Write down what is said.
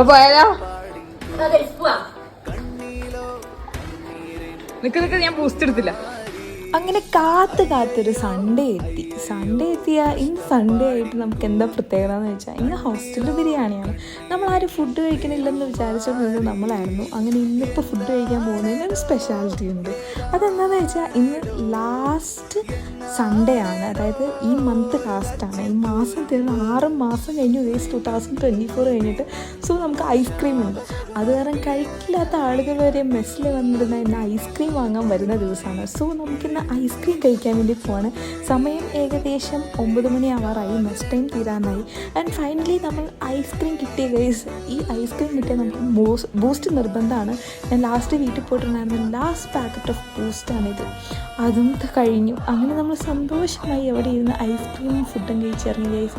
പോയാലോ? നിക്ക് ഞാൻ ബൂസ്റ്റ് എടുത്തില്ല. അങ്ങനെ കാത്തൊരു സൺഡേ എത്തിയ ഇന്ന് സൺഡേ ആയിട്ട് നമുക്ക് എന്താ പ്രത്യേകത എന്ന് വെച്ചാൽ ഇന്ന് ഹോസ്റ്റൽ ബിരിയാണിയാണ്. നമ്മളാരും ഫുഡ് കഴിക്കണില്ലെന്ന് വിചാരിച്ചുകൊണ്ടിരുന്നത് നമ്മളായിരുന്നു. അങ്ങനെ ഇന്നിപ്പോൾ ഫുഡ് കഴിക്കാൻ പോകുന്നതിന് ഒരു സ്പെഷ്യാലിറ്റി ഉണ്ട്. അതെന്താണെന്ന് വെച്ചാൽ ഇന്ന് ലാസ്റ്റ് സൺഡേ ആണ്, അതായത് ഈ മന്ത് ലാസ്റ്റാണ്. ഈ മാസം തീർന്ന് 6 മാസം കഴിഞ്ഞു, 2024 കഴിഞ്ഞിട്ട്. സോ നമുക്ക് ഐസ്ക്രീം ഉണ്ട്. അത് കാരണം കഴിക്കില്ലാത്ത ആളുകൾ വരെ മെസ്സിൽ വന്നിരുന്ന ഇന്ന് ഐസ്ക്രീം വാങ്ങാൻ വരുന്ന ദിവസമാണ്. സോ നമുക്കിന്ന് ഐസ്ക്രീം കഴിക്കാൻ വേണ്ടി പോവാണ്. സമയം ഏകദേശം 9 മണി ആവാറായി, മെസ് ടൈം തീരാനായി. ആൻഡ് ഫൈനലി നമ്മൾ ഐസ്ക്രീം കിട്ടിയ ഗൈസ്. ഈ ഐസ്ക്രീം കിട്ടിയാൽ നമുക്ക് ബൂസ്റ്റ് നിർബന്ധമാണ്. ഞാൻ ലാസ്റ്റ് വീട്ടിൽ പോയിട്ടുണ്ടായിരുന്ന ലാസ്റ്റ് പാക്കറ്റ് ഓഫ് ബൂസ്റ്റാണിത്. അതും കഴിഞ്ഞു. അങ്ങനെ നമ്മൾ സന്തോഷമായി എവിടെ ഇരുന്ന് ഐസ്ക്രീമും ഫുഡും കഴിച്ചിറങ്ങി ഗൈസ്.